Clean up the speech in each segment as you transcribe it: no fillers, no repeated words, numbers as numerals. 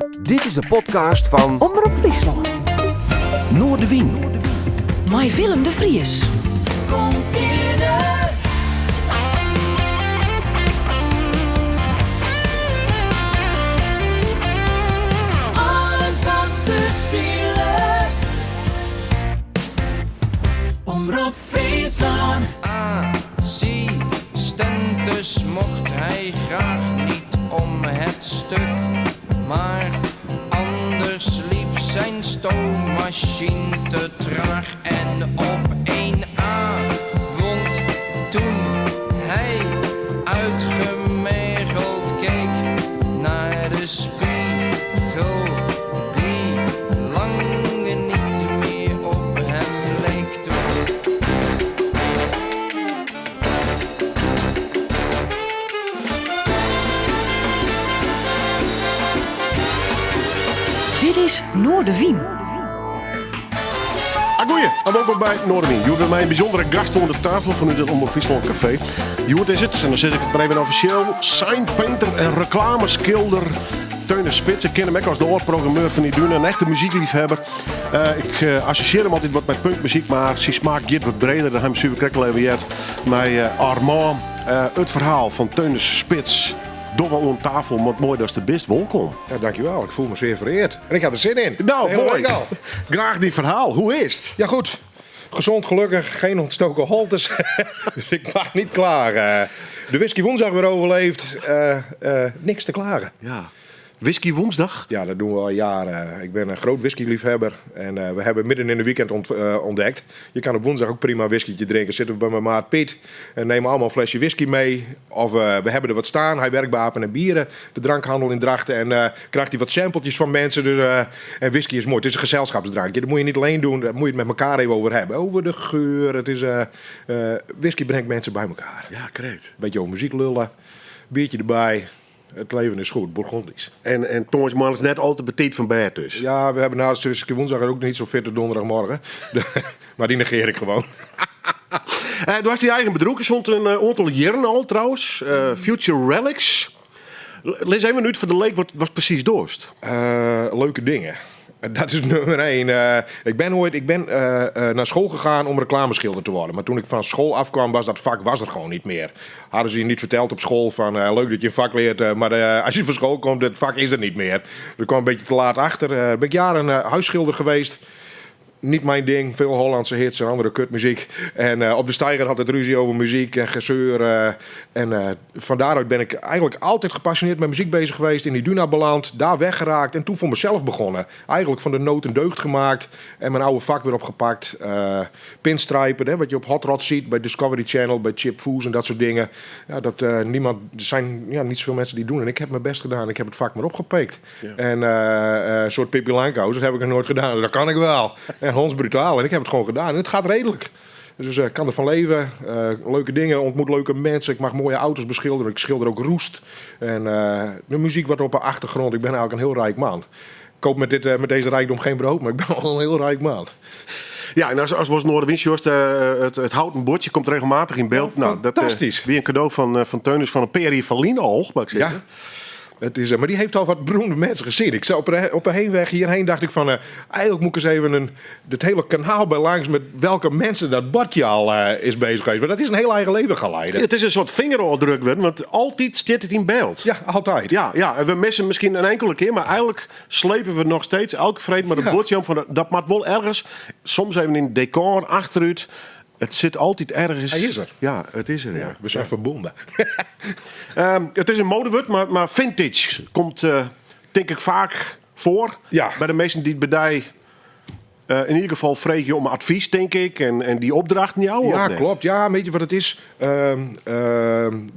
Dit is de podcast van Omroep Friesland. Noordewien. Met Willem de Vries. Kom verder. Alles wat te spelen. Omroep Friesland. Assistentes mocht hij graag niet om het stuk, maar anders liep zijn stoommachine te traag. En op een avond, toen hij uitgemergeld keek naar de spiegel, die lang niet meer op hem leek toen. Dit is Noordewien. Goeie, en welkom bij Noordewien. Je hebt mij een bijzondere gast voor de tafel vanuit het Omroep Friesland Café. Joert is het, en dan zet ik het maar even officieel. Signpainter en reclameschilder Teun Spits. Ik ken hem ook als de oorprogrammeur van die Dune, een echte muziekliefhebber. Ik associeer hem altijd wat met punkmuziek, maar zijn smaak gaat wat breder. Dan heb ik super krekkel even gehad met Armand. Het verhaal van Teun Spits. Door aan tafel, wat mooi dat is de best. Welkom. Ja, dankjewel. Ik voel me zeer vereerd. En ik had er zin in. Nou, De hele mooi. week al. Graag die verhaal. Hoe is het? Ja, goed. Gezond, gelukkig. Geen ontstoken holtes. Dus ik mag niet klagen. De whisky woensdag weer overleefd. Niks te klagen. Ja. Whisky woensdag? Ja, dat doen we al jaren. Ik ben een groot whiskyliefhebber. En we hebben midden in de weekend ontdekt. Je kan op woensdag ook prima whiskytje drinken. Zitten we bij mijn maat Piet. En nemen allemaal een flesje whisky mee. Of we hebben er wat staan. Hij werkt bij Apen en Bieren. De drankhandel in Drachten. En krijgt hij wat sampletjes van mensen. Dus, en whisky is mooi. Het is een gezelschapsdrankje. Dat moet je niet alleen doen. Daar moet je het met elkaar even over hebben. Over de geur. Het is, whisky brengt mensen bij elkaar. Ja, correct. Beetje over muziek lullen. Biertje erbij. Het leven is goed, Bourgondisch. En Thomas Mann is net altijd betiet van bed dus. Ja, we hebben naast de woensdag ook niet zo fitte donderdagmorgen. Maar die negeer ik gewoon. Du hast die eigen bedroek, stond een aantal jaren al trouwens. Future Relics. Lees even uit voor de leek wat precies doorst. Leuke dingen. Dat is nummer 1. Ik ben naar school gegaan om reclameschilder te worden. Maar toen ik van school afkwam, was dat vak er gewoon niet meer. Hadden ze je niet verteld op school van leuk dat je een vak leert. Maar als je van school komt, het vak is er niet meer. Ik kwam een beetje te laat achter. Ben ik jaren huisschilder geweest. Niet mijn ding, veel Hollandse hits en andere kutmuziek. En op de steiger had het ruzie over muziek en gezeur. Van daaruit ben ik eigenlijk altijd gepassioneerd met muziek bezig geweest. In die Duna beland, daar weggeraakt en toen voor mezelf begonnen. Eigenlijk van de nood een deugd gemaakt en mijn oude vak weer opgepakt. Pinstripen, wat je op Hot Rod ziet bij Discovery Channel, bij Chip Foos en dat soort dingen. Ja, er zijn niet zoveel mensen die doen. En ik heb mijn best gedaan, ik heb het vak maar opgepikt. Ja. En een soort Pippi Langkous, dat heb ik nog nooit gedaan. Dat kan ik wel. En Hans brutaal. En ik heb het gewoon gedaan. En het gaat redelijk. Dus ik kan ervan leven. Leuke dingen. Ontmoet leuke mensen. Ik mag mooie auto's beschilderen. Ik schilder ook roest. En de muziek wat op de achtergrond. Ik ben eigenlijk een heel rijk man. Ik koop met deze rijkdom geen brood. Maar ik ben al een heel rijk man. Ja, en als was Noorderwindsjorst, het houten bordje komt regelmatig in beeld. Ja, fantastisch. Weer een cadeau van Teunus van een Peri van Lienal, mag ik zeggen. Ja. Het is, maar die heeft al wat beroemde mensen gezien. Ik zou op de heenweg hierheen dacht ik van... eigenlijk moet ik eens even het hele kanaal bij langs... met welke mensen dat bordje al is bezig geweest. Maar dat is een heel eigen leven gaan leiden. Het is een soort vingerafdruk, want altijd staat het in beeld. Ja, altijd. Ja, en we missen misschien een enkele keer... maar eigenlijk slepen we nog steeds elke vreed met een bordje om. Van dat maakt wel ergens, soms even in het decor, achteruit... Het zit altijd ergens. Hij is er. Ja, het is er, ja. We zijn verbonden. Het is een modewoord, maar vintage komt, denk ik, vaak voor. Ja. Bij de mensen die het bedij... in ieder geval vreeg je om advies, denk ik. En die opdracht niet jou. Ja, klopt. Ja, weet je wat het is?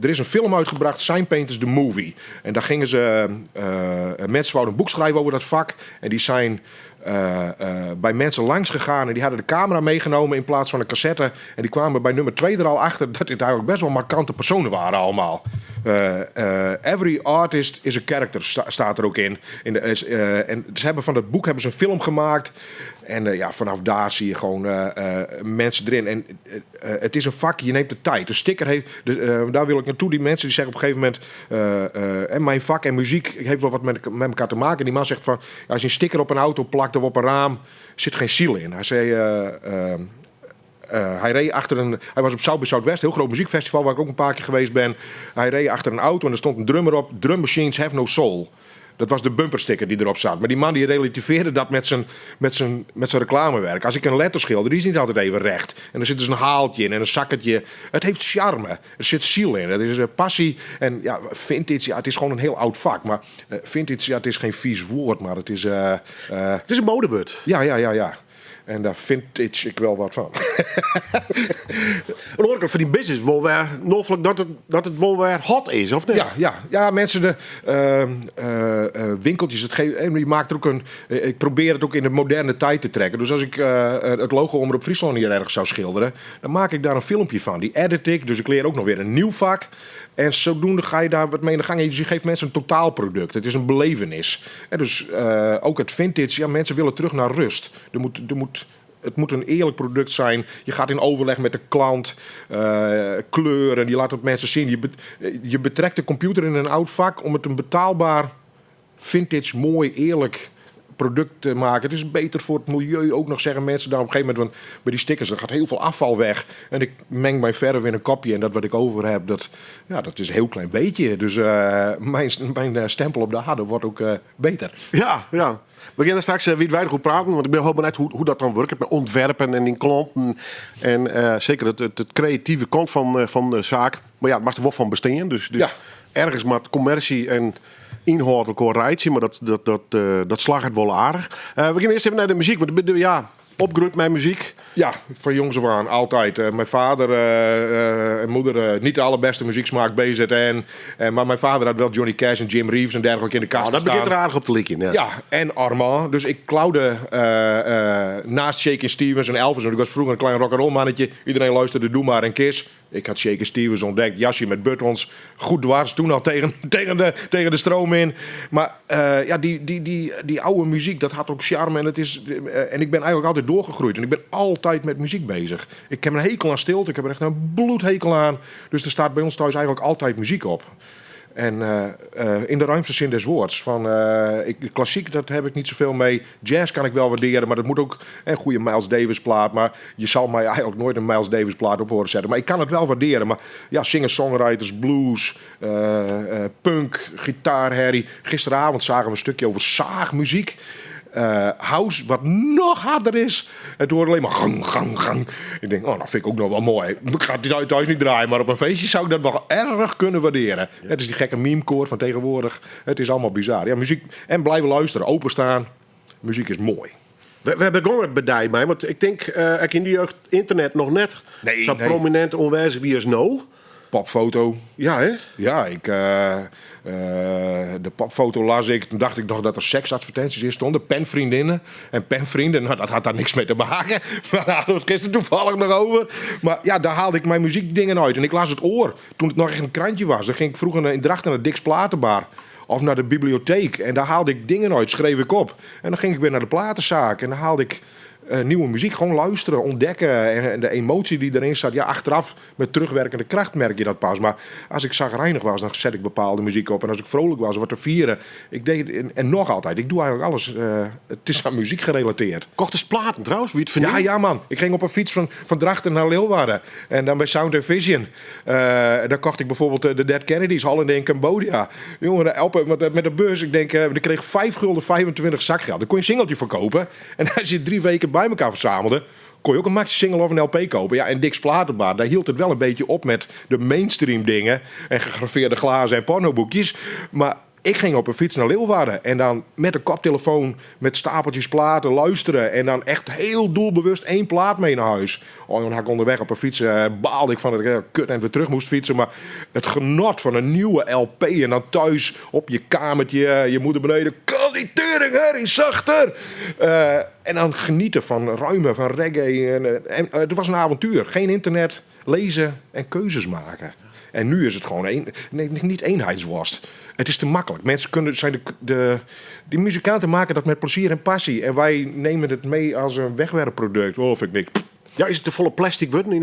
Er is een film uitgebracht, Signpainters the Movie. En daar gingen ze... mensen wouden een boek schrijven over dat vak. En die zijn bij mensen langs gegaan en die hadden de camera meegenomen in plaats van een cassette. En die kwamen bij nummer 2 er al achter dat dit eigenlijk best wel markante personen waren allemaal. Every artist is a character, staat er ook in. En ze hebben van dat boek ze een film gemaakt. En vanaf daar zie je gewoon mensen erin. En het is een vak, je neemt de tijd. De sticker heeft, daar wil ik naartoe. Die mensen die zeggen op een gegeven moment... en mijn vak en muziek heeft wel wat met elkaar te maken. En die man zegt van... als je een sticker op een auto plakt of op een raam... zit geen ziel in. Hij zei... hij reed achter hij was op South by Southwest, heel groot muziekfestival waar ik ook een paar keer geweest ben. Hij reed achter een auto en er stond een drummer op. Drum machines have no soul. Dat was de bumpersticker die erop zat. Maar die man die relativeerde dat met zijn reclamewerk. Als ik een letter schilder, die is niet altijd even recht. En er zit dus een haaltje in en een zakketje. Het heeft charme. Er zit ziel in. Het is passie. En ja, vintage, het is gewoon een heel oud vak. Maar vintage, het is geen vies woord, maar het is... Het is een modewoord. Ja. En daar vind ik wel wat van. Een hoor ik van die business wel weer nogelijk dat het wel weer hot is, of niet? Ja, mensen, de winkeltjes, je maakt er ook ik probeer het ook in de moderne tijd te trekken. Dus als ik het logo Omroep Friesland hier ergens zou schilderen, dan maak ik daar een filmpje van. Die edit ik, dus ik leer ook nog weer een nieuw vak. En zodoende ga je daar wat mee in de gang. Dus je geeft mensen een totaalproduct. Het is een belevenis. En dus ook het vintage, ja, mensen willen terug naar rust. Het moet een eerlijk product zijn. Je gaat in overleg met de klant. Kleuren, je laat het mensen zien. Je betrekt de computer in een oud vak om het een betaalbaar, vintage, mooi, eerlijk product te maken. Het is beter voor het milieu ook nog, zeggen mensen daar op een gegeven moment. Bij die stickers, er gaat heel veel afval weg. En ik meng mijn verf in een kopje en dat wat ik over heb, dat is een heel klein beetje. Dus mijn stempel op de harde wordt ook beter. Ja. We gaan er straks wijdwijdig op praten, want ik ben heel benieuwd hoe dat dan werkt met ontwerpen en in klanten. En zeker het creatieve kant van de zaak. Maar ja, het mag er wel van bestaan. Dus ergens met commercie en inhoudelijk hoor rijtje, maar dat slag het wel aardig. We gaan eerst even naar de muziek, want opgegroeid met muziek. Ja, van jongs af aan, altijd. Mijn vader en moeder, niet de allerbeste muzieksmaak, BZN. Maar mijn vader had wel Johnny Cash en Jim Reeves en dergelijke in de kast dat staan. begint er aardig op te likken. Ja, en Armand. Dus ik klauwde naast Shakin' Stevens en Elvis. Want ik was vroeger een klein rock'n'roll mannetje. Iedereen luisterde Doe Maar en Kiss. Ik had Shakin' Stevens ontdekt, jasje met buttons. Goed dwars, toen al tegen de stroom in. Maar die oude muziek, dat had ook charme. En ik ben eigenlijk altijd doorgegroeid. En ik ben altijd met muziek bezig. Ik heb een hekel aan stilte. Ik heb er echt een bloedhekel aan. Dus er staat bij ons thuis eigenlijk altijd muziek op. En in de ruimste zin des woords. Klassiek, dat heb ik niet zoveel mee. Jazz kan ik wel waarderen, maar dat moet ook een goede Miles Davis plaat. Maar je zal mij eigenlijk nooit een Miles Davis plaat op horen zetten. Maar ik kan het wel waarderen. Maar ja, singer-songwriters, blues, punk, gitaarherrie. Gisteravond zagen we een stukje over zaagmuziek. House, wat nog harder is. Het hoort alleen maar gang, gang, gang. Ik denk, dat vind ik ook nog wel mooi. Ik ga het thuis niet draaien, maar op een feestje zou ik dat wel erg kunnen waarderen. Ja. Het is die gekke meme-koor van tegenwoordig. Het is allemaal bizar. Ja, muziek en blijven luisteren, openstaan. Muziek is mooi. We hebben gewoon het bij mij, want ik denk, ik in die jeugd internet nog net zo prominent onwijs wie is nou. Popfoto. Ja, hè? Ja, de popfoto las ik. Toen dacht ik nog dat er seksadvertenties in stonden. Penvriendinnen. En penvrienden, dat had daar niks mee te maken. Maar daar hadden we het gisteren toevallig nog over. Maar ja, daar haalde ik mijn muziekdingen uit. En ik las het Oor. Toen het nog echt een krantje was. Dan ging ik vroeger in Drachten naar Dick's Platenbar. Of naar de bibliotheek. En daar haalde ik dingen uit, schreef ik op. En dan ging ik weer naar de platenzaak. En dan haalde ik nieuwe muziek, gewoon luisteren, ontdekken. En de emotie die erin zat. Ja, achteraf met terugwerkende kracht merk je dat pas. Maar als ik chagrijnig was, dan zet ik bepaalde muziek op. En als ik vrolijk was, wat te vieren. Ik deed en nog altijd. Ik doe eigenlijk alles. Het is aan muziek gerelateerd. Kocht eens platen trouwens, wie het vindt. Ja man. Ik ging op een fiets van Drachten naar Leeuwarden. En dan bij Sound & Vision. Daar kocht ik bijvoorbeeld de Dead Kennedys, Holiday in Cambodia. Jongen, met de bus. Ik denk, ik kreeg 5,25 zakgeld. Dan kon je een singeltje verkopen. En als je 3 weken bij elkaar verzamelde, kon je ook een maxi-single of een LP kopen. Ja, en Dick's Platenbar, daar hield het wel een beetje op met de mainstream dingen. En gegraveerde glazen en pornoboekjes. Maar ik ging op een fiets naar Leeuwarden. En dan met een koptelefoon, met stapeltjes platen, luisteren. En dan echt heel doelbewust 1 plaat mee naar huis. Dan had ik onderweg op een fiets, baalde ik van dat ik kut en weer terug moest fietsen. Maar het genot van een nieuwe LP en dan thuis op je kamertje, je moeder beneden. Kom man, die tering, herrie, zachter. En dan genieten van ruimen, van reggae. En het was een avontuur. Geen internet, lezen en keuzes maken. En nu is het gewoon niet eenheidsworst. Het is te makkelijk. Mensen die muzikanten maken dat met plezier en passie. En wij nemen het mee als een wegwerpproduct. Oh, vind ik niks. Ja, is het te volle plastic worden?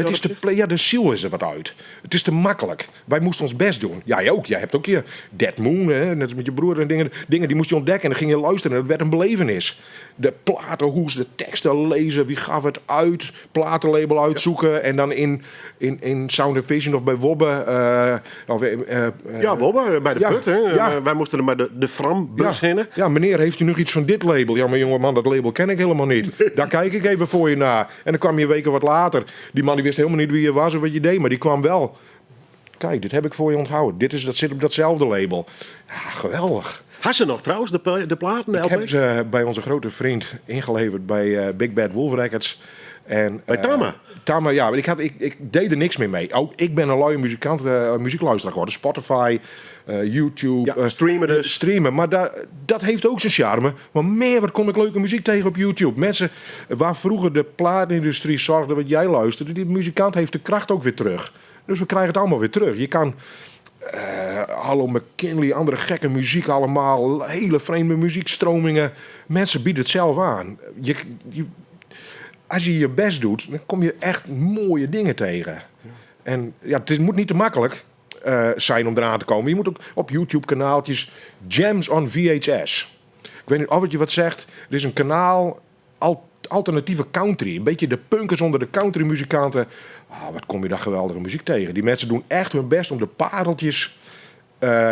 De ziel is er wat uit. Het is te makkelijk. Wij moesten ons best doen. Jij ook. Jij hebt ook je Dead Moon, hè? Net als met je broer en dingen die moest je ontdekken. En dan ging je luisteren en het werd een belevenis. De platenhoes, de teksten lezen. Wie gaf het uit? Platenlabel uitzoeken. En dan in Sound & Vision of bij Wobbe. Wobbe, bij de ja, put. Hè? Ja. Wij moesten er bij de Fram-bus heen. Ja, meneer, heeft u nog iets van dit label? Ja, maar jongeman, dat label ken ik helemaal niet. Daar kijk ik even voor je na. En dan kwam je weken wat later. Die man die wist helemaal niet wie je was en wat je deed, maar die kwam wel. Kijk, dit heb ik voor je onthouden. Dat zit op datzelfde label. Ja, geweldig. Had ze nog trouwens, de platen? Ik heb ze bij onze grote vriend ingeleverd bij Big Bad Wolf Records. En, bij Tama? Tama, ja. Ik deed er niks meer mee. Ook ik ben een luie muzikant, muziekluisteraar geworden. Spotify, YouTube. Ja, streamen dus. Streamen, maar dat heeft ook zijn charme. Maar wat kom ik leuke muziek tegen op YouTube. Mensen waar vroeger de platenindustrie zorgde wat jij luisterde. Die muzikant heeft de kracht ook weer terug. Dus we krijgen het allemaal weer terug. Je kan... Hallo McKinley, andere gekke muziek allemaal. Hele vreemde muziekstromingen. Mensen bieden het zelf aan. Als je je best doet, dan kom je echt mooie dingen tegen. Ja. En ja, het moet niet te makkelijk zijn om eraan te komen. Je moet ook op YouTube-kanaaltjes Gems on VHS. Ik weet niet of het je wat zegt. Er is een kanaal, alternatieve country. Een beetje de punkers onder de countrymuzikanten. Wat kom je daar geweldige muziek tegen. Die mensen doen echt hun best om de pareltjes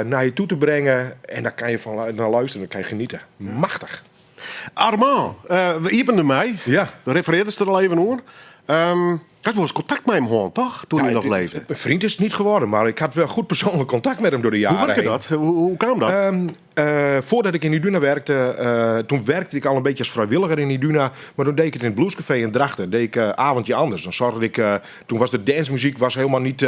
naar je toe te brengen. En daar kan je van naar luisteren, dan kan je genieten. Machtig. Armand, we iepen mij. Ja. De refereerde ze er al even over. Ik had wel eens contact met hem gewoon, toch? Toen hij nog leefde. Een vriend is het niet geworden, maar ik had wel goed persoonlijk contact met hem door de jaren. Hoe werkte dat? Hoe kwam dat? Voordat ik in Iduna werkte, toen werkte ik al een beetje als vrijwilliger in Iduna. Maar toen deed ik het in het Bluescafé in Drachten. Deed ik avondje anders. Dan zorgde ik, toen was de dancemuziek helemaal niet,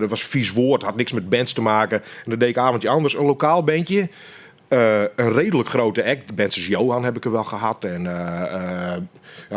dat was vies woord, had niks met bands te maken. En dan deed ik avondje anders, een lokaal bandje. Een redelijk grote act. Bensus Johan heb ik er wel gehad. En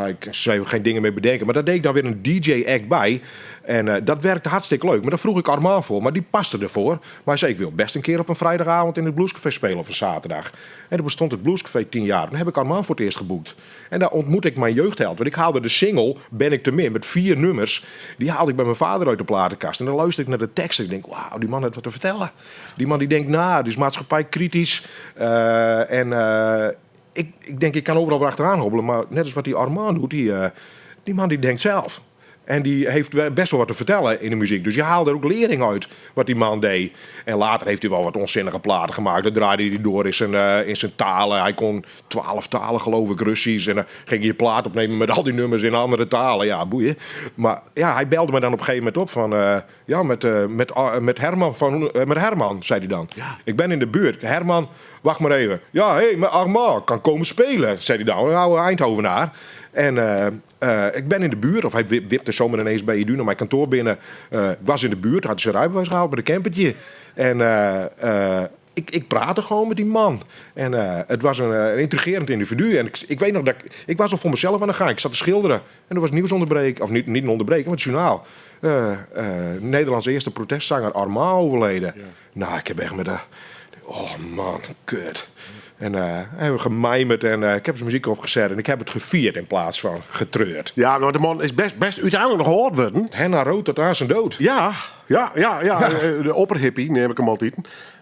ik zou er geen dingen mee bedenken. Maar daar deed ik dan weer een DJ-act bij. En dat werkte hartstikke leuk. Maar daar vroeg ik Armand voor. Maar die paste ervoor. Maar hij zei, ik wil best een keer op een vrijdagavond in het Bluescafé spelen. Of een zaterdag. En toen bestond het Bluescafé 10 jaar. Dan heb ik Armand voor het eerst geboekt. En daar ontmoette ik mijn jeugdheld. Want ik haalde de single, Ben ik te min, met 4 nummers. Die haalde ik bij mijn vader uit de platenkast. En dan luisterde ik naar de teksten. Ik denk, wauw, die man heeft wat te vertellen. Die man die denkt die is maatschappij kritisch. Ik denk, ik kan overal weer achteraan hobbelen. Maar net als wat die Armand doet, die man die denkt zelf. En die heeft best wel wat te vertellen in de muziek. Dus je haalde er ook lering uit wat die man deed. En later heeft hij wel wat onzinnige platen gemaakt. Dan draaide hij door in zijn talen. Hij kon 12 talen, geloof ik, Russisch. En dan ging hij je plaat opnemen met al die nummers in andere talen. Ja, boeien. Maar ja, hij belde me dan op een gegeven moment op van... met Herman, zei hij dan. Ja. Ik ben in de buurt. Herman, wacht maar even. Ja, met Armand kan komen spelen, zei hij dan. Een oude Eindhovenaar. En ik ben in de buurt, of hij wipte zomaar ineens bij Iduna mijn kantoor binnen. Ik was in de buurt, had zijn rijbewijs gehaald met een campertje. En ik praatte gewoon met die man. En het was een intrigerend individu. En ik weet nog dat ik was al voor mezelf aan de gang. Ik zat te schilderen. En er was nieuws onderbreken, of niet een onderbreken, maar het journaal. Nederlands eerste protestzanger Armand overleden. Ja. Nou, ik heb echt met oh man, kut. En hebben we gemijmerd en ik heb zijn muziek opgezet en ik heb het gevierd in plaats van getreurd. Ja, maar de man is best uiteindelijk nog gehoord worden. Henna rood tot aan zijn dood. Ja. De opperhippie neem ik hem altijd.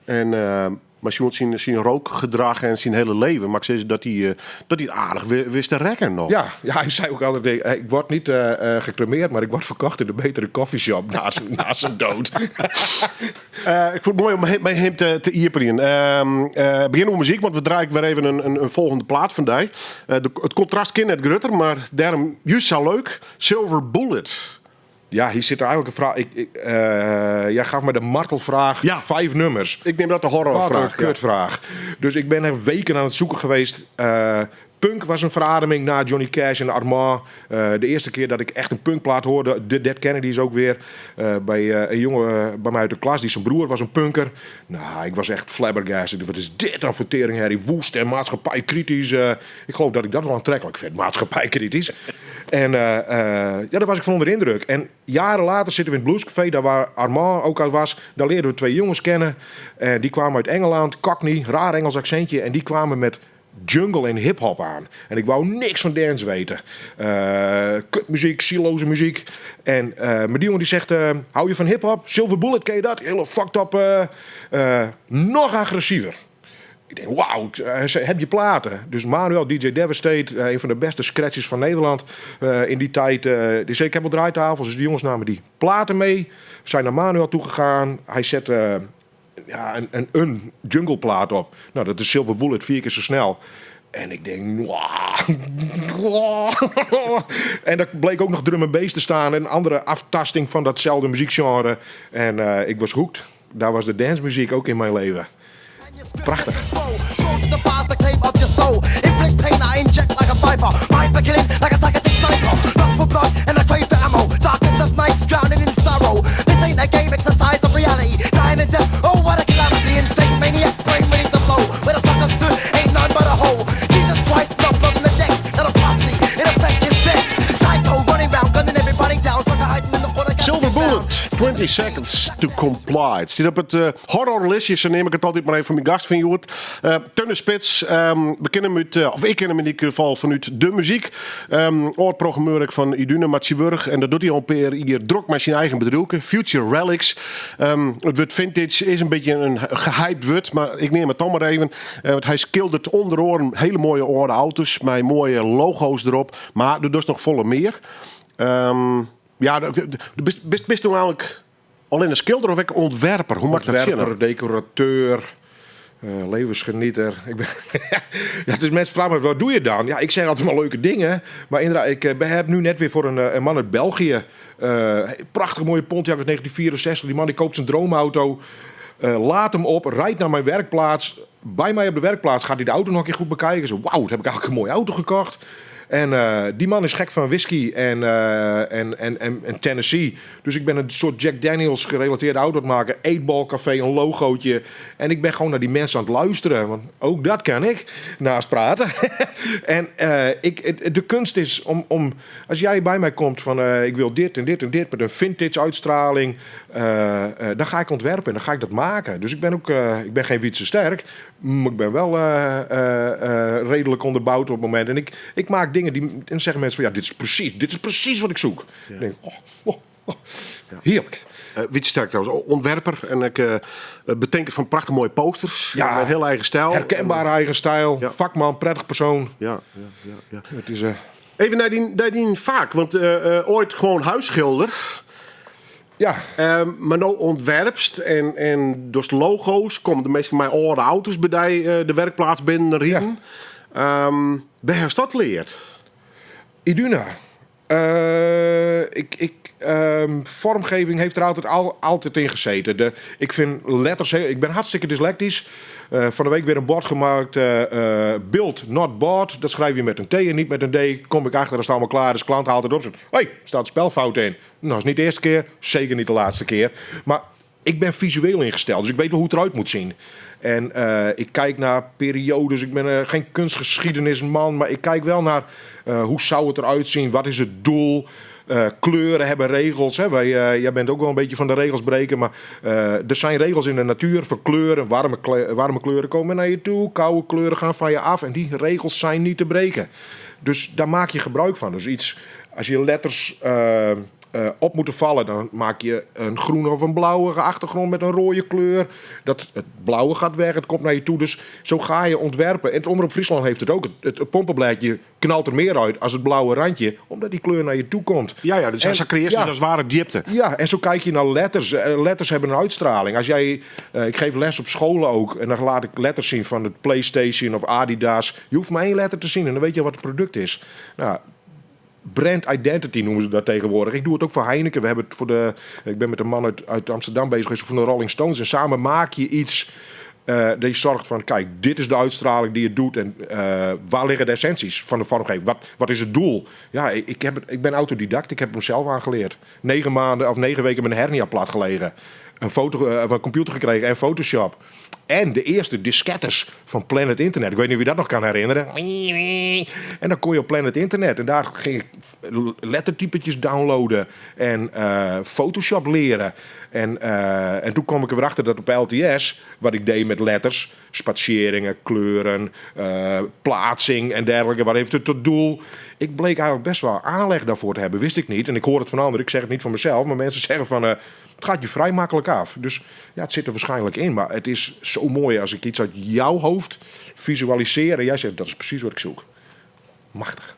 En maar zien rookgedrag en zijn hele leven. Maar ik zei dat hij het aardig wist te rekken nog. Ja, hij zei ook altijd, ik word niet gecremeerd, maar ik word verkocht in de betere koffieshop na zijn dood. Ik vond het mooi om bij hem te iepen. Beginnen met muziek, want we draaien weer even een volgende plaat van die. Het contrast kind net grutter, maar daarom juist zo leuk. Silver Bullet. Ja, hier zit er eigenlijk een vraag. Jij gaf me de martelvraag, 5 nummers. Ik neem dat de horrorvraag. Kutvraag. Dus ik ben er weken aan het zoeken geweest Punk was een verademing na Johnny Cash en Armand. De eerste keer dat ik echt een punkplaat hoorde. De Dead Kennedys ook weer. Bij een jongen bij mij uit de klas. Die zijn broer was een punker. Nou, ik was echt flabbergasted. Wat is dit dan voor tering, Harry? Woest en maatschappijkritisch. Ik geloof dat ik dat wel aantrekkelijk vind. Maatschappijkritisch. En daar was ik van onder de indruk. En jaren later zitten we in het Bluescafé. Daar waar Armand ook al was. Daar leerden we 2 jongens kennen. Die kwamen uit Engeland. Cockney, raar Engels accentje. En die kwamen met jungle en hip-hop aan. En ik wou niks van dance weten. Kutmuziek, zieloze muziek. En mijn die jongen die zegt: hou je van hip-hop? Silver Bullet, ken je dat? Hele fucked up. Nog agressiever. Ik denk, wauw, heb je platen? Dus Manuel, DJ Devastate, een van de beste scratches van Nederland in die tijd. Die zei, ik heb wel draaitafels, dus die jongens namen die platen mee. We zijn naar Manuel toegegaan. Hij zette een jungleplaat op. Nou, dat is Silver Bullet, 4 keer zo snel. En ik denk, wow. En er bleek ook nog drum en bass te staan. En een andere aftasting van datzelfde muziekgenre. En ik was hooked. Daar was de dancemuziek ook in mijn leven. Prachtig. Silver Bullet, 20 Seconds to Comply. Het zit op het horrorlistje, zo neem ik het altijd maar even van mijn gast van Joert. Teunne Spits, we kennen hem uit, of ik ken hem in ieder geval vanuit de muziek. Oorprogrammeur van Idune Matsieburg. En dat doet hij al per hier druk met zijn eigen bedrijf. Future Relics. Het woord vintage is een beetje een gehyped woord, maar ik neem het dan maar even. Want hij schildert onder oren hele mooie oude auto's met mooie logo's erop. Maar er is nog volle meer. Ja, bist toen eigenlijk alleen een schilder of een ontwerper? Hoe maakt dat zin? Ontwerper, decorateur, levensgenieter. Ja, dus mensen vragen me, wat doe je dan? Ja, ik zeg altijd maar leuke dingen. Maar inderdaad, ik heb nu net weer voor een man uit België. Prachtig mooie Pontiac uit 1964. Die man die koopt zijn droomauto. Laat hem op, rijdt naar mijn werkplaats. Bij mij op de werkplaats gaat hij de auto nog een keer goed bekijken. Zo, wauw, heb ik eigenlijk een mooie auto gekocht. En die man is gek van whisky en Tennessee. Dus ik ben een soort Jack Daniels gerelateerde auto aan het maken. 8-ball café, een logootje. En ik ben gewoon naar die mensen aan het luisteren. Want ook dat kan ik, naast praten. En de kunst is om... Als jij bij mij komt van ik wil dit en dit en dit... met een vintage uitstraling... dan ga ik ontwerpen en dan ga ik dat maken. Dus ik ben geen Wietse Sterk... maar ik ben wel redelijk onderbouwd op het moment. En ik maak dingen die... En zeggen mensen van... ja, dit is precies wat ik zoek. Ja. Ik denk, heerlijk. Wietse Sterk trouwens, ontwerper. En ik bedenken van prachtig mooie posters. Ja, een heel eigen stijl. Herkenbare eigen stijl. Ja. Vakman, prettig persoon. Ja. Het is... Even naar die vaak. Want ooit gewoon huisschilder... Ja. Maar nou ontwerpst en door de logo's komen de meeste mijn oude auto's bij de werkplaats binnen rijden. Ja. Ben je dat leert? Iduna. Vormgeving heeft er altijd in gezeten. Ik vind letters... Ik ben hartstikke dyslectisch. Van de week weer een bord gemaakt. Build, not bought. Dat schrijf je met een T en niet met een D. Kom ik achter, dat staat allemaal klaar. Dus klant haalt het op. Hé, staat een spelfout in. Nou, is niet de eerste keer. Zeker niet de laatste keer. Maar ik ben visueel ingesteld. Dus ik weet wel hoe het eruit moet zien. En ik kijk naar periodes. Ik ben geen kunstgeschiedenisman. Maar ik kijk wel naar hoe zou het eruit zien. Wat is het doel? Kleuren hebben regels. Hè? Jij bent ook wel een beetje van de regels breken. Maar er zijn regels in de natuur voor kleuren. Warme kleuren komen naar je toe. Koude kleuren gaan van je af. En die regels zijn niet te breken. Dus daar maak je gebruik van. Dus iets, als je letters op moeten vallen, dan maak je een groene of een blauwe achtergrond met een rode kleur. Het blauwe gaat weg, het komt naar je toe. Dus zo ga je ontwerpen. En het Omroep Friesland heeft het ook. Het pompenblaadje knalt er meer uit als het blauwe randje, omdat die kleur naar je toe komt. Ja, dus hij creëert als ware diepte. Ja, en zo kijk je naar letters. Letters hebben een uitstraling. Als jij, ik geef les op scholen ook, en dan laat ik letters zien van het PlayStation of Adidas. Je hoeft maar 1 letter te zien en dan weet je wat het product is. Nou, brand identity noemen ze dat tegenwoordig. Ik doe het ook voor Heineken. Ik ben met een man uit Amsterdam bezig geweest van de Rolling Stones. En samen maak je iets Die zorgt van, kijk, dit is de uitstraling die het doet. En waar liggen de essenties van de vormgeving? Wat is het doel? Ja, ik ben autodidact. Ik heb hem zelf aangeleerd. 9 weken met een hernia plat gelegen. Een computer gekregen en Photoshop. En de eerste diskettes van Planet Internet. Ik weet niet wie dat nog kan herinneren. En dan kon je op Planet Internet. En daar ging ik lettertypetjes downloaden. En Photoshop leren. En toen kwam ik erachter dat op LTS, wat ik deed met letters, spatieringen, kleuren, plaatsing en dergelijke, wat heeft het tot doel? Ik bleek eigenlijk best wel aanleg daarvoor te hebben, wist ik niet. En ik hoor het van anderen, ik zeg het niet van mezelf, maar mensen zeggen van, het gaat je vrij makkelijk af. Dus ja, het zit er waarschijnlijk in, maar het is zo mooi als ik iets uit jouw hoofd visualiseer en jij zegt, dat is precies wat ik zoek. Machtig.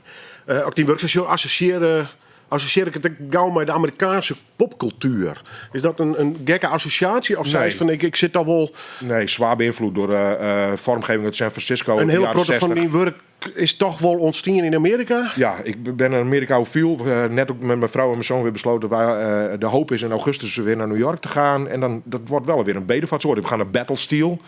Ook die workshops associeer ik het gauw met de Amerikaanse popcultuur. Is dat een gekke associatie? Of zei je van, ik zit al wel... Nee, zwaar beïnvloed door vormgeving uit San Francisco. Een heel groot van die werk is toch wel ontstaan in Amerika? Ja, ik ben een Amerika-ofiel. Net ook met mijn vrouw en mijn zoon weer besloten. De hoop is in augustus weer naar New York te gaan. En dan, dat wordt wel weer een bedevaartsoord. We gaan naar Battle Steel.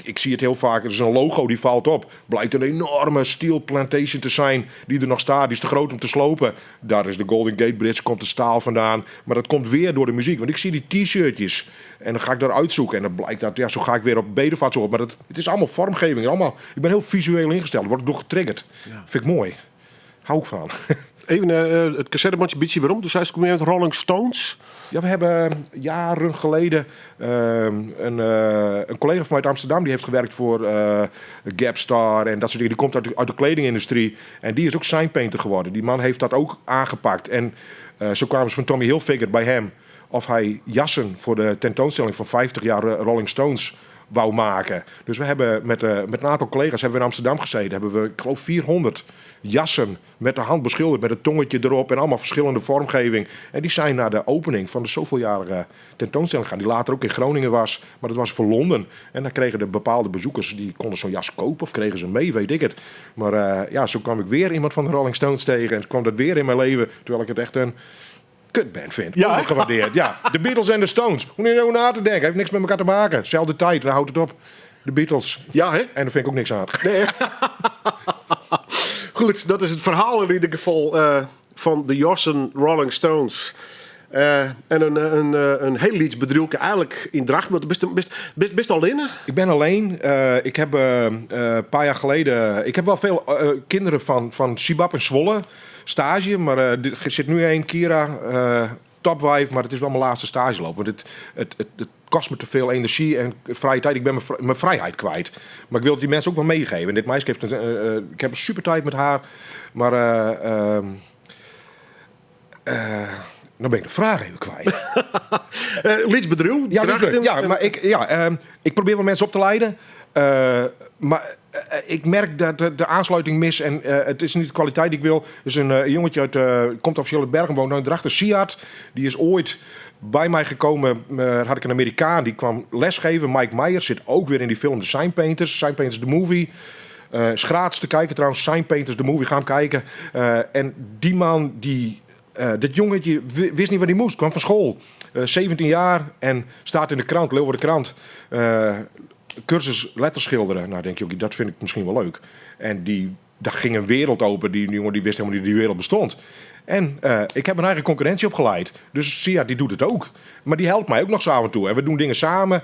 Ik zie het heel vaak. Er is een logo die valt op. Blijkt een enorme steel plantation te zijn die er nog staat. Die is te groot om te slopen. Daar is de Golden Gate Bridge, komt de staal vandaan. Maar dat komt weer door de muziek. Want ik zie die t-shirtjes. En dan ga ik daar uitzoeken. En dan blijkt dat, ja, zo ga ik weer op bedevaartsoord. Maar het is allemaal vormgeving. Ik ben heel visueel ingesteld. Word ik door getriggerd. Ja. Vind ik mooi. Hou ik van. Even het cassettebandje beetje waarom. Dus hij is met Rolling Stones. Ja, we hebben jaren geleden een collega van mij uit Amsterdam. Die heeft gewerkt voor Gapstar en dat soort dingen. Die komt uit de kledingindustrie. En die is ook signpainter geworden. Die man heeft dat ook aangepakt. En zo kwamen ze van Tommy Hilfiger bij hem. Of hij jassen voor de tentoonstelling van 50 jaar Rolling Stones wou maken. Dus we hebben met een aantal collega's hebben we in Amsterdam gezeten. Hebben we, ik geloof, 400 jassen met de hand beschilderd, met het tongetje erop en allemaal verschillende vormgeving. En die zijn naar de opening van de zoveeljarige tentoonstelling gaan, die later ook in Groningen was, maar dat was voor Londen. En dan kregen de bepaalde bezoekers, die konden zo'n jas kopen of kregen ze mee, weet ik het. Maar ja, zo kwam ik weer iemand van de Rolling Stones tegen en kwam dat weer in mijn leven, terwijl ik het echt een kutband vind. Ja, gewaardeerd. Ja, de Beatles en de Stones. Hoe niet over na te denken. Heeft niks met elkaar te maken. Zelfde tijd, daar houdt het op. De Beatles. Ja, hè? En daar vind ik ook niks aan. Nee. Goed, dat is het verhaal in ieder geval van de Jossen Rolling Stones. En een heel liedje eigenlijk in Drachten. Want best alleen? Ik ben alleen. Ik heb een paar jaar geleden... Ik heb wel veel kinderen van Sibab en Zwolle. Stage, maar er zit nu een Kira, topwife, maar het is wel mijn laatste stageloop. Want het kost me te veel energie en vrije tijd. Ik ben mijn vrijheid kwijt. Maar ik wil het die mensen ook wel meegeven. En dit meisje heeft ik heb een super tijd met haar. Maar dan ben ik de vraag even kwijt. Lietsbedrijf? Ja, maar ik probeer wel mensen op te leiden. Maar ik merk dat de aansluiting mis en het is niet de kwaliteit die ik wil. Dus een jongetje komt officieel uit Bergen, woont in Drachten, Siad. Die is ooit bij mij gekomen, had ik een Amerikaan, die kwam lesgeven. Mike Myers zit ook weer in die film The Signpainters. Signpainters the Movie. Is gratis te kijken trouwens, Signpainters the Movie, ga hem kijken. En die man, dit jongetje wist niet waar hij moest, kwam van school. 17 jaar en staat in de krant, Leeuwarden Krant. Cursus letterschilderen. Nou, denk je, dat vind ik misschien wel leuk. En daar ging een wereld open. Die jongen die wist helemaal niet dat die wereld bestond. En ik heb mijn eigen concurrentie opgeleid. Dus Sia, die doet het ook. Maar die helpt mij ook nog zo af en toe. En we doen dingen samen.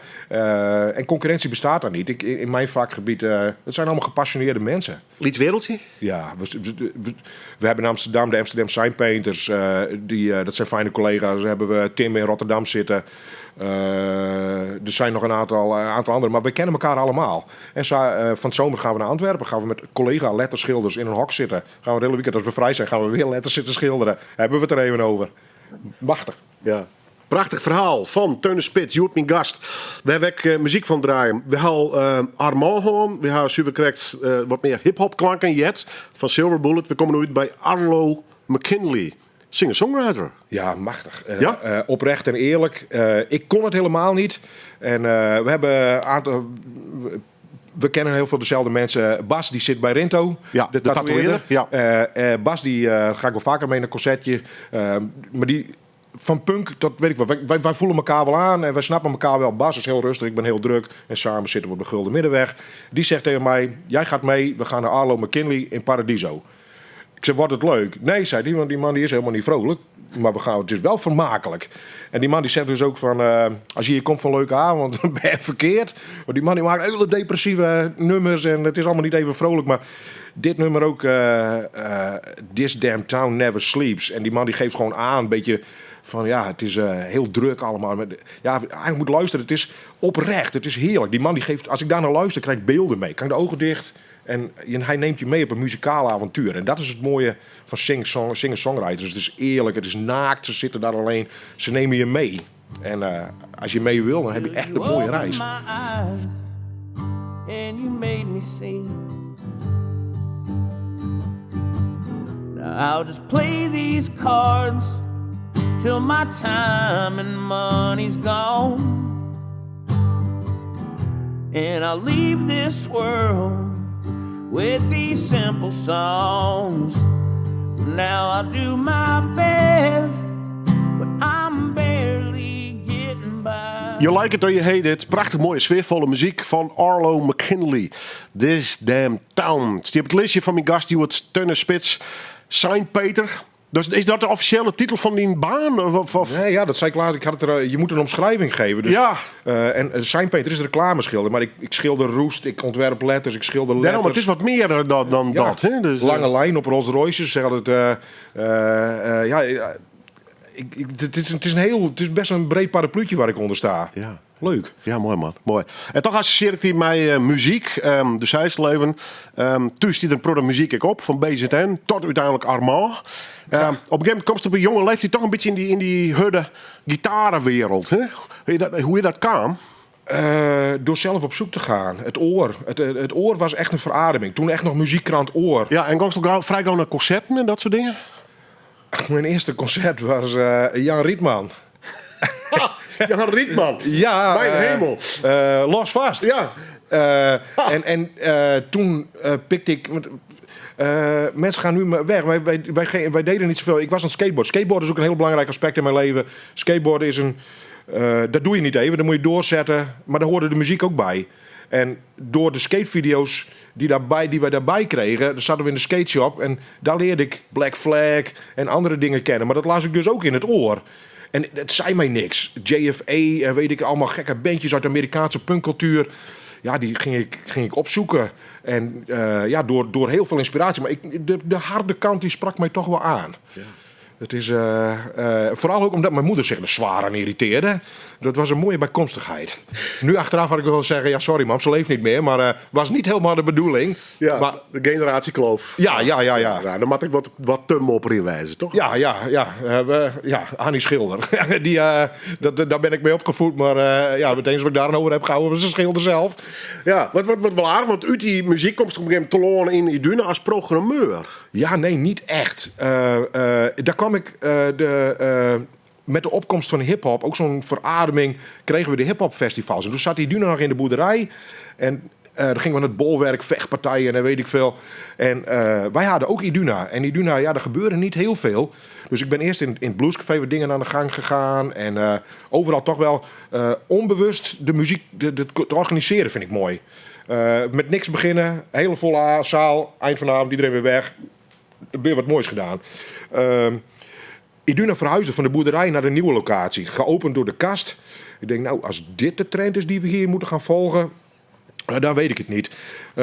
En concurrentie bestaat daar niet. In mijn vakgebied, het zijn allemaal gepassioneerde mensen. Lieds wereldje? Ja, we hebben in Amsterdam de Amsterdam Signpainters. Dat zijn fijne collega's. Daar hebben we Tim in Rotterdam zitten. Er zijn nog een aantal anderen, maar we kennen elkaar allemaal. En van het zomer gaan we naar Antwerpen. Gaan we met collega letterschilders in een hok zitten. Gaan we het hele weekend, als we vrij zijn, gaan we weer letters zitten schilderen. Hebben we het er even over. Machtig. Ja. Prachtig verhaal van Teun de Spits, Joert mijn gast. We hebben ook muziek van draaien. We halen Armand gewoon. We hebben supercorrect wat meer hip-hop klanken jet van Silver Bullet. We komen nu uit bij Arlo McKinley. Singer-songwriter. Ja, machtig. Oprecht en eerlijk. Ik kon het helemaal niet. En we hebben we kennen heel veel dezelfde mensen. Bas, die zit bij Rinto. Ja, de tatoeëerder. Ja. Bas, die ga ik wel vaker mee naar een concertje. Maar die van punk tot weet ik wat. Wij voelen elkaar wel aan en wij snappen elkaar wel. Bas is heel rustig, ik ben heel druk. En samen zitten we op de Gulden Middenweg. Die zegt tegen mij, jij gaat mee, we gaan naar Arlo McKinley in Paradiso. Ik zeg, wordt het leuk? Nee, zei hij, want die man die is helemaal niet vrolijk. Maar het is wel vermakelijk. En die man die zegt dus ook van, als je hier komt van een leuke avond, dan ben je verkeerd. Want die man die maakt hele depressieve nummers en het is allemaal niet even vrolijk. Maar dit nummer ook, This Damn Town Never Sleeps. En die man die geeft gewoon aan, een beetje van ja, het is heel druk allemaal. Ja, hij moet luisteren, het is oprecht, het is heerlijk. Die man die geeft, als ik daar naar luister, krijg ik beelden mee. Kan ik de ogen dicht en hij neemt je mee op een muzikaal avontuur. En dat is het mooie van singer-songwriters. Het is eerlijk, het is naakt, ze zitten daar alleen, ze nemen je mee. En als je mee wil, dan heb je echt een mooie reis. And you made me sing. Now I'll just play these cards till my time and money's gone. And I'll leave this world with these simple songs. Now I do my best, but I'm barely getting by. You Like It or You Hate It. Prachtig mooie, sfeervolle muziek van Arlo McKinley. This Damn Town. Het is op het listje van mijn gast, die wordt Teunne Spits. Saint Peter. Dus is dat de officiële titel van die baan? Of? Nee, ja, dat zei ik later. Ik had het je moet een omschrijving geven. Dus, ja. En Saint Peter is een reclameschilder. Maar ik schilder roest, ik ontwerp letters, ik schilder letters. Ja, maar het is wat meer dan ja, dat. Hè? Dus, lange lijn op Rolls Royces. Zeg het, het is best een breed parapluutje waar ik onder sta. Ja. Leuk. Ja, mooi man. Mooi. En toch associeer ik die met muziek. Dus hij is leven. Thuis die dan muziek ik op. Van BZN tot uiteindelijk Armand. Op een gegeven moment komt het op een jonge leeftijd toch een beetje in die hudde gitarenwereld. Hè? Hoe je dat kwam? Door zelf op zoek te gaan. Het oor. Het oor was echt een verademing. Toen echt nog muziekkrant Oor. Ja, en gangst ook vrij gauw naar concerten en dat soort dingen? Mijn eerste concert was Jan Rietman. Jan Rietman. Ja. Mijn hemel. Los vast. Ja. En toen pikte ik... mensen gaan nu weg. Wij deden niet zoveel. Ik was aan het skateboarden. Skateboarden is ook een heel belangrijk aspect in mijn leven. Skateboarden is dat doe je niet even. Dat moet je doorzetten. Maar daar hoorde de muziek ook bij. En door de skatevideo's die wij daarbij kregen, dan zaten we in de skateshop en daar leerde ik Black Flag en andere dingen kennen. Maar dat las ik dus ook in het oor. En het zei mij niks. JFA en weet ik, allemaal gekke bandjes uit de Amerikaanse punkcultuur. Ja, die ging ik opzoeken. En door heel veel inspiratie. Maar de harde kant die sprak mij toch wel aan. Ja. Het is vooral ook omdat mijn moeder zich er zwaar aan irriteerde. Dat was een mooie bijkomstigheid. Nu achteraf had ik wel zeggen, ja sorry mam, ze leeft niet meer. Maar was niet helemaal de bedoeling. Ja, maar, de generatiekloof. Ja. Dan moet ik wat tummer inwijzen, toch? Ja, Annie Schilder. Daar ben ik mee opgevoed. Maar meteen als ik daar over heb gehouden, was ze Schilder zelf. Ja, wat wel aardig, want uit die muziek komt op een gegeven moment te lonen in Iduna als programmeur. Ja, nee, niet echt. Daar kwam ik met de opkomst van hip-hop, ook zo'n verademing, kregen we de hip-hop festivals. En toen zat Iduna nog in de boerderij. En dan gingen we naar het bolwerk, vechtpartijen en dan weet ik veel. En wij hadden ook Iduna. En Iduna, ja, er gebeurde niet heel veel. Dus ik ben eerst in het bluescafé wat dingen aan de gang gegaan. En overal toch wel onbewust de muziek te organiseren vind ik mooi. Met niks beginnen, hele volle zaal, eind van de avond, iedereen weer weg. Weer wat moois gedaan. Iduna verhuisde van de boerderij naar de nieuwe locatie. Geopend door de kast. Ik denk, nou, als dit de trend is die we hier moeten gaan volgen, dan weet ik het niet.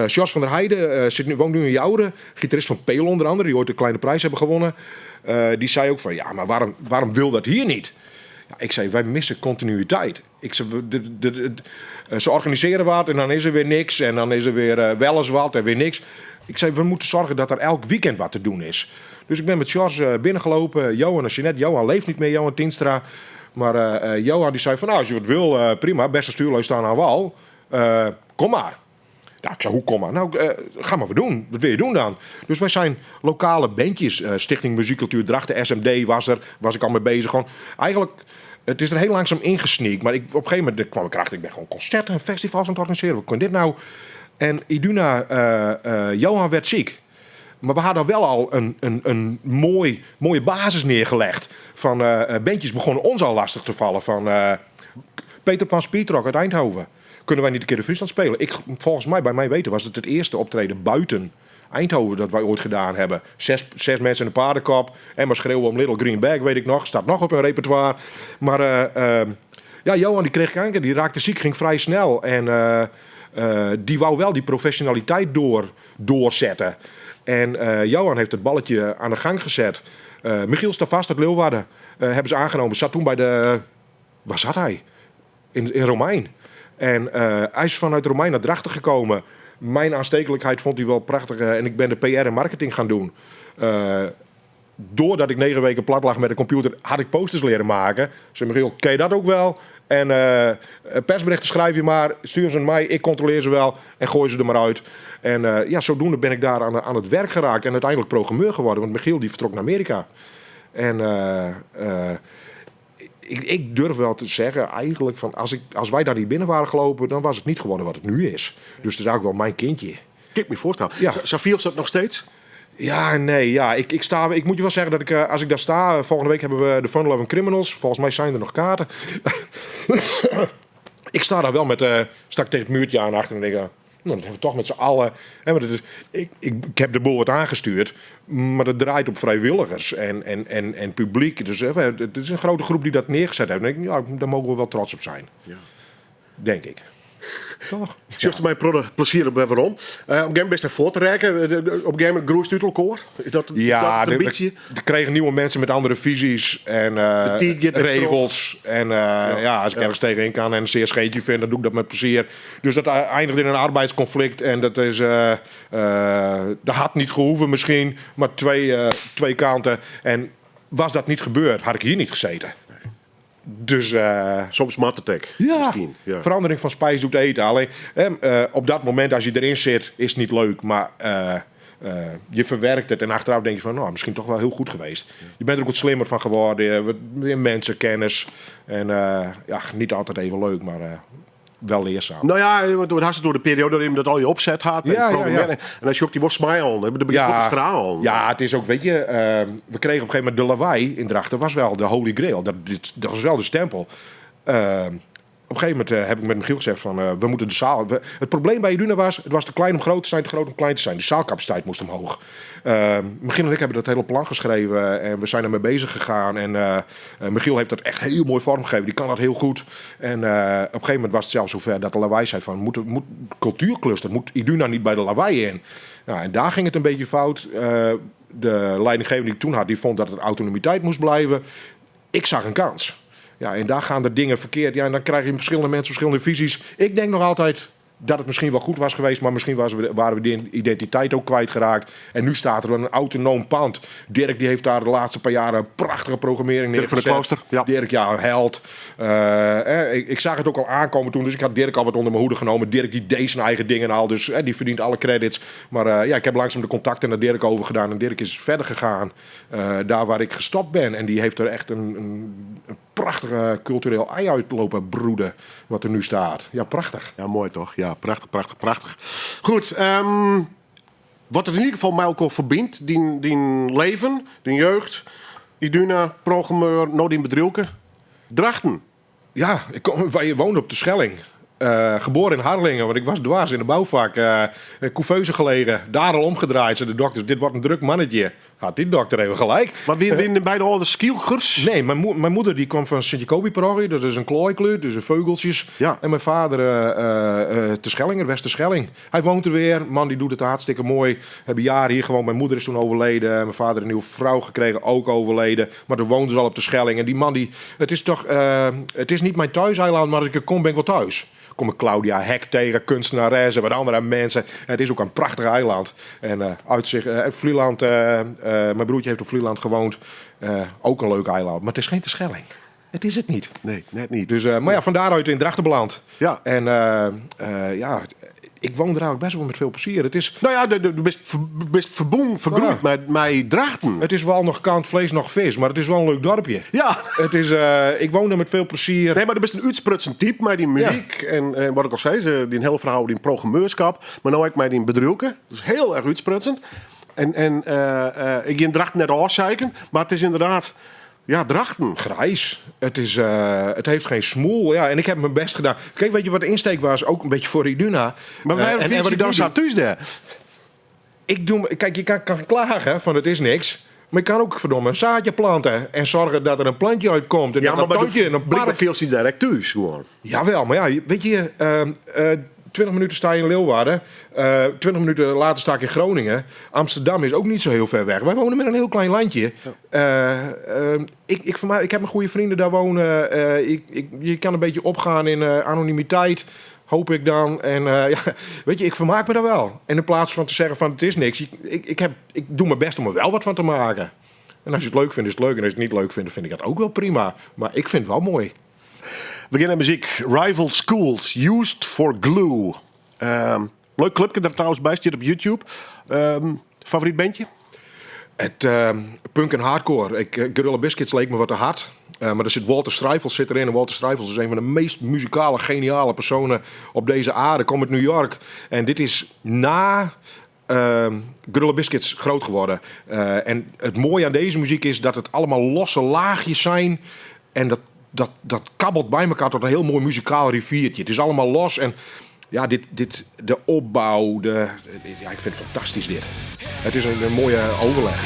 Jos van der Heijden woont nu in Jouden. Gitarist van Peel onder andere, die ooit de kleine prijs hebben gewonnen. Die zei ook van, ja, maar waarom wil dat hier niet? Ja, ik zei, wij missen continuïteit. Ik zei, ze organiseren wat en dan is er weer niks. En dan is er weer wel eens wat en weer niks. Ik zei, we moeten zorgen dat er elk weekend wat te doen is. Dus ik ben met Jos binnengelopen. Johan en Jeanette. Johan leeft niet meer, Johan Tienstra. Maar Johan die zei van, nou, als je wat wil, prima. Beste stuurlui staan aan wal. Kom maar. Nou, ik zei, hoe kom maar? Nou, ga maar wat doen. Wat wil je doen dan? Dus wij zijn lokale bandjes. Stichting Muziekcultuur Drachten, SMD was ik al mee bezig. Gewoon, eigenlijk, het is er heel langzaam ingesneakt. Maar op een gegeven moment kwam ik erachter. Ik ben gewoon concerten en festivals aan het organiseren. Wat kon dit nou? En Iduna, Johan werd ziek. Maar we hadden wel al een mooie basis neergelegd. Van bandjes begonnen ons al lastig te vallen. Van Peter Pan Speedrock uit Eindhoven. Kunnen wij niet een keer in Friesland spelen? Volgens mij, bij mij weten, was het eerste optreden buiten Eindhoven dat wij ooit gedaan hebben. 6 mensen in een paardenkop. En maar schreeuwen om Little Green Bag, weet ik nog. Staat nog op hun repertoire. Maar Johan die kreeg kanker, die raakte ziek, ging vrij snel. En die wou wel die professionaliteit doorzetten. En Johan heeft het balletje aan de gang gezet. Michiel Stavast uit Leeuwarden hebben ze aangenomen. Zat toen bij de... Waar zat hij? In Romein. En hij is vanuit Romein naar Drachten gekomen. Mijn aanstekelijkheid vond hij wel prachtig. En ik ben de PR en marketing gaan doen. Doordat ik 9 weken plat lag met de computer, had ik posters leren maken. Zei Michiel, ken je dat ook wel? En persberichten schrijf je maar, stuur ze aan mij, ik controleer ze wel en gooi ze er maar uit. En zodoende ben ik daar aan het werk geraakt en uiteindelijk programmeur geworden. Want Michiel die vertrok naar Amerika. En ik durf wel te zeggen eigenlijk van als wij daar niet binnen waren gelopen, dan was het niet geworden wat het nu is. Dus het is eigenlijk wel mijn kindje. Kijk me voorstellen. Ja. Xavier, is dat nog steeds? Ja, nee, ja. Ik moet je wel zeggen dat ik, als ik daar sta... Volgende week hebben we de Fun Loving Criminals. Volgens mij zijn er nog kaarten. Ik sta daar wel met... sta ik tegen het muurtje aan achter en denk... Nou, dat hebben we toch met z'n allen... Ik heb de boel wat aangestuurd. Maar dat draait op vrijwilligers en publiek. Dus het is een grote groep die dat neergezet heeft. En denk ik, daar mogen we wel trots op zijn. Ja. Denk ik. Toch? Zegt mij plezier op waarom. Op een gegeven moment best voor te reiken. Op een gegeven moment groeist u het koor. Is dat een beetje? Er kregen nieuwe mensen met andere visies en regels. En als ik ergens tegenin kan en een CSG'tje vind, dan doe ik dat met plezier. Dus dat eindigt in een arbeidsconflict. En dat is... dat had niet gehoeven misschien, maar twee kanten. En was dat niet gebeurd, had ik hier niet gezeten. Dus, soms matattack. Ja, verandering van spijs doet eten. Alleen op dat moment als je erin zit, is het niet leuk. Maar je verwerkt het en achteraf denk je van, nou, misschien toch wel heel goed geweest. Je bent er ook wat slimmer van geworden. Weer mensenkennis. En niet altijd even leuk, maar wel leerzaam. Nou ja, want het door de periode dat je dat al je opzet had. En als je ook die wordt smile, dan begint het te stralen. Ja, het is ook, weet je, we kregen op een gegeven moment de lawaai in Drachten. Was wel de Holy Grail. Dat was wel de stempel. Op een gegeven moment heb ik met Michiel gezegd van, we moeten de zaal... Het probleem bij Iduna was, het was te klein om groot te zijn, te groot om klein te zijn. De zaalcapaciteit moest omhoog. Michiel en ik hebben dat hele plan geschreven en we zijn ermee bezig gegaan. En Michiel heeft dat echt heel mooi vormgegeven. Die kan dat heel goed. En op een gegeven moment was het zelfs zover dat de lawaai zei van, moet cultuurcluster, moet Iduna niet bij de lawaai in? Nou, en daar ging het een beetje fout. De leidinggever die ik toen had, die vond dat er autonomiteit moest blijven. Ik zag een kans. Ja, en daar gaan de dingen verkeerd. Ja, en dan krijg je verschillende mensen, verschillende visies. Ik denk nog altijd dat het misschien wel goed was geweest, maar misschien waren we de identiteit ook kwijtgeraakt. En nu staat er een autonoom pand. Dirk die heeft daar de laatste paar jaren een prachtige programmering neergezet. Dirk van de Klooster. Ja. Dirk, ja, held. Ik zag het ook al aankomen toen, dus ik had Dirk al wat onder mijn hoede genomen. Dirk die deed zijn eigen dingen al, dus die verdient alle credits. Maar ik heb langzaam de contacten naar Dirk overgedaan en Dirk is verder gegaan daar waar ik gestopt ben. En die heeft er echt een prachtige cultureel ei uit lopen broeden, wat er nu staat. Ja, prachtig. Ja, mooi toch? Ja, prachtig. Goed, wat het in ieder geval mij elkaar verbindt, die leven, die jeugd, Iduna, programmeur, Nodien Bedrielke, Drachten. Ja, wij woonden op de Schelling. Geboren in Harlingen, want ik was dwaas in de bouwvak. Couveuse gelegen, daar al omgedraaid. Zeiden de dokters, dit wordt een druk mannetje. Had die dokter even gelijk. Maar wie winnen bij de oude skielgers? Nee, mijn moeder die kwam van Sint-Jacobi-parochie. Dat is een klooikluut, dus een veugeltjes. Ja. En mijn vader te Schelling, Westerschelling. Hij woont er weer. Man, die doet het hartstikke mooi. Hebben jaren hier gewoond. Mijn moeder is toen overleden. Mijn vader een nieuwe vrouw gekregen, ook overleden. Maar dan woonden ze al op de Schelling. En die man, het is toch... het is niet mijn thuiseiland, maar als ik er kom, ben ik wel thuis. Kom ik Claudia Hek tegen, kunstenares en wat andere mensen. Het is ook een prachtig eiland. En uitzicht, Vlieland, mijn broertje heeft op Vlieland gewoond. Ook een leuk eiland, maar het is geen Terschelling. Het is het niet. Nee, net niet. Dus, maar ja, van daaruit in Drachten beland. Ja. En ik woon er eigenlijk best wel met veel plezier. Het is... Nou ja, de best vergroeid met Drachten. Het is wel nog kant vlees, nog vis, maar het is wel een leuk dorpje. Ja. Het is, ik woon er met veel plezier. Nee, maar er is een uitsprutsen type met die muziek. Ja. En wat ik al zei, die hele verhaal, die programmeurschap. Maar nou ook met die Bedrielke. Dat is heel erg uitsprutsen. En ik ging Drachten net afzeiken, maar het is inderdaad... Ja, Drachten. Grijs. Het heeft geen smoel. Ja, en ik heb mijn best gedaan. Kijk, weet je wat de insteek was? Ook een beetje voor Iduna. Maar waarom vind je dan zo thuis daar? Kijk, je kan klagen van het is niks. Maar je kan ook verdomme een zaadje planten. En zorgen dat er een plantje uitkomt. En Ja, dat maar plantje in een park. veel ze direct thuis gewoon. Jawel, maar ja, weet je... 20 minuten sta je in Leeuwarden. 20 minuten later sta ik in Groningen. Amsterdam is ook niet zo heel ver weg. Wij wonen met een heel klein landje. Ik heb mijn goede vrienden daar wonen. Je kan een beetje opgaan in anonimiteit. Hoop ik dan. En weet je, ik vermaak me daar wel. En in plaats van te zeggen van het is niks. Ik doe mijn best om er wel wat van te maken. En als je het leuk vindt, is het leuk. En als je het niet leuk vindt, vind ik dat ook wel prima. Maar ik vind het wel mooi. We beginnen muziek. Rival Schools, Used for Glue. Leuk clubje daar trouwens bij, zit op YouTube. Favoriet bandje? Het punk en hardcore. Gorilla Biscuits leek me wat te hard. Maar er zit Walter Strijfels zit erin. En Walter Strijfels is een van de meest muzikale, geniale personen op deze aarde. Komt uit New York. En dit is na Gorilla Biscuits groot geworden. En het mooie aan deze muziek is dat het allemaal losse laagjes zijn. En dat kabbelt bij elkaar tot een heel mooi muzikaal riviertje. Het is allemaal los en ja, de opbouw, ja, ik vind het fantastisch dit. Het is een mooie overleg.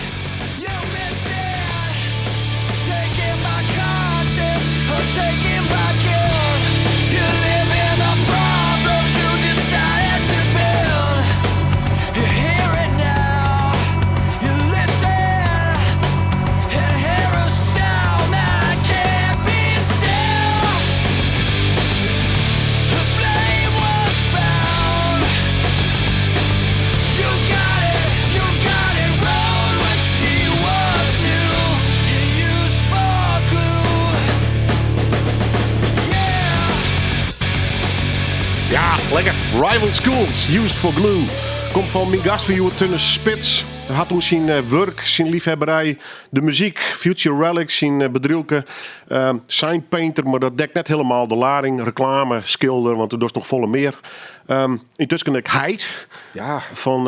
Ja, lekker. Rival Schools, Used for Glue. Komt van mijn gast van jou, Tönnes Spits. Hij had toen zijn werk, zijn liefhebberij, de muziek, Future Relics, zijn bedrielke, sign painter, maar dat dekt net helemaal de lading, reclame, schilder, want er is nog volle meer. Intussen ik Heid. Ja. Van,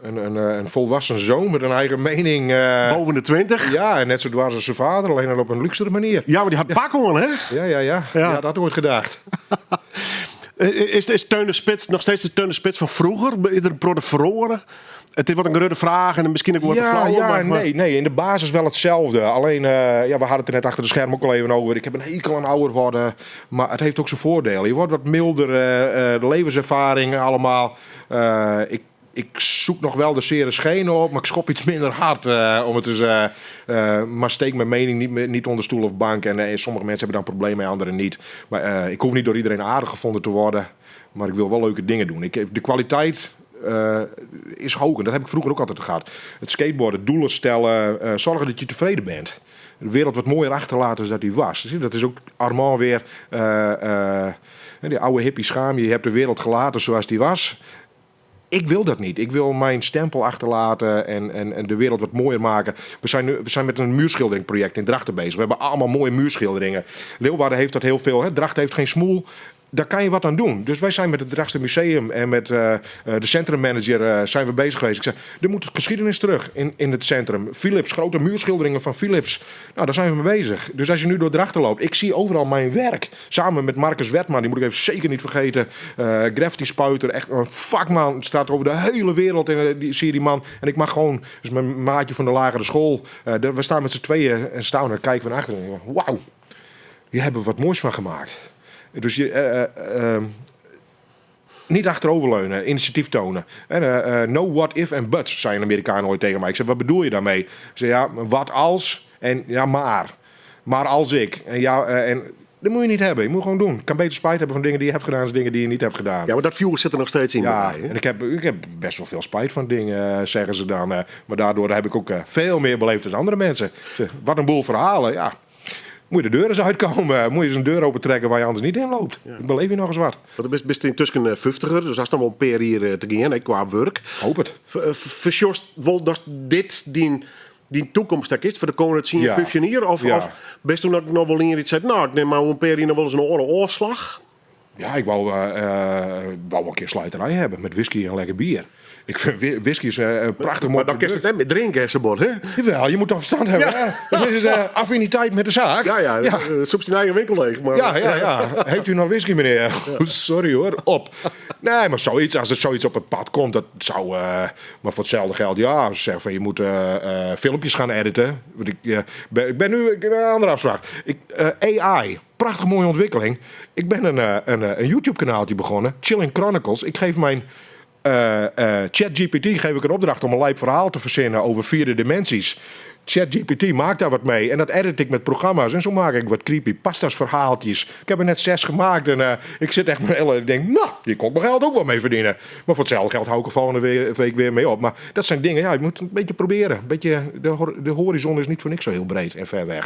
Een volwassen zoon met een eigen mening. boven de 20. Ja, en net zo dwars als zijn vader, alleen al op een luxere manier. Ja, maar die had pakken, hè? Ja. Ja, dat ooit gedacht. Is Tönnes Spits nog steeds de Tönnes Spits van vroeger? Is er een product verloren? Het is wat een grote vraag en misschien ook wat flauw. Ja, nee, in de basis wel hetzelfde. Alleen, we hadden het er net achter de scherm ook al even over. Ik heb een hekel aan ouder worden, maar het heeft ook zijn voordelen. Je wordt wat milder, de levenservaring allemaal. Ik zoek nog wel de zere schenen op, maar ik schop iets minder hard om het te maar steek mijn mening niet onder stoel of bank. En sommige mensen hebben daar problemen mee, anderen niet. Maar ik hoef niet door iedereen aardig gevonden te worden, maar ik wil wel leuke dingen doen. De kwaliteit is hoog en dat heb ik vroeger ook altijd gehad. Het skateboarden, doelen stellen, zorgen dat je tevreden bent. De wereld wat mooier achterlaten dan die was. Dat is ook Armand weer. Die oude hippie schaam, je hebt de wereld gelaten zoals die was. Ik wil dat niet. Ik wil mijn stempel achterlaten en de wereld wat mooier maken. We zijn met een muurschilderingproject in Drachten bezig. We hebben allemaal mooie muurschilderingen. Leeuwarden heeft dat heel veel. Hè? Drachten heeft geen smoel. Daar kan je wat aan doen. Dus wij zijn met het Drachtse Museum en met de centrummanager zijn we bezig geweest. Ik zei, er moet geschiedenis terug in het centrum. Philips, grote muurschilderingen van Philips. Nou, daar zijn we mee bezig. Dus als je nu door Drachten loopt, ik zie overal mijn werk. Samen met Marcus Wetman, die moet ik even zeker niet vergeten. Graffiti spuiter, echt een vakman. Staat over de hele wereld en zie je die man. En ik mag gewoon, dus mijn maatje van de lagere school. We staan met z'n tweeën en staan en kijken van achteren. Wauw, hier hebben we wat moois van gemaakt. Dus niet achteroverleunen, initiatief tonen. No, what if en buts, zei een Amerikaan ooit tegen mij. Ik zei, wat bedoel je daarmee? Ik zei, ja, wat als en ja, maar. Maar als ik. En dat moet je niet hebben. Je moet gewoon doen. Je kan beter spijt hebben van dingen die je hebt gedaan dan dingen die je niet hebt gedaan. Ja, maar dat viewer zit er nog steeds in. Ja, bij, en ik heb best wel veel spijt van dingen, zeggen ze dan. Maar daardoor heb ik ook veel meer beleefd dan andere mensen. Wat een boel verhalen, ja. Moet je de deur eens uitkomen. Moet je eens een deur opentrekken waar je anders niet in loopt. Ja. Dan beleef je nog eens wat. Want je bent intussen 50er, dus dat is dan wel een peer hier te gaan qua werk. Hoop het. Versjost wel dat dit die toekomst is voor de komende 10, 15 jaar? Of best toen ook nog wel in iets zei, nou, ik neem maar een peer hier nog wel eens een oorslag? Ja, ik wou wel een keer slijterij hebben met whisky en lekker bier. Ik vind whisky is een prachtig mooi Maar dan kun je het net met drinken, hersenbord, hè? Jawel, je moet toch verstand hebben. Ja. Hè? Dat is affiniteit met de zaak. Ja. Soms je eigen winkel leeg. Maar, Ja. Heeft u nog whisky, meneer? Sorry hoor, op. Nee, maar zoiets, als er zoiets op het pad komt, dat zou... maar voor hetzelfde geld, ja, zeg van je moet filmpjes gaan editen. Want ik ben nu... Ik heb een andere afspraak. AI, prachtig mooie ontwikkeling. Ik ben een YouTube-kanaaltje begonnen, Chilling Chronicles. Ik geef mijn... ChatGPT geef ik een opdracht om een lijp verhaal te verzinnen over 4 dimensies. ChatGPT maakt daar wat mee en dat edit ik met programma's. En zo maak ik wat creepypastas verhaaltjes. Ik heb er net 6 gemaakt en ik zit echt met ik denk, nou, hier kon ik mijn geld ook wel mee verdienen. Maar voor hetzelfde geld hou ik er volgende week weer mee op. Maar dat zijn dingen, ja, je moet een beetje proberen. De horizon is niet voor niks zo heel breed en ver weg.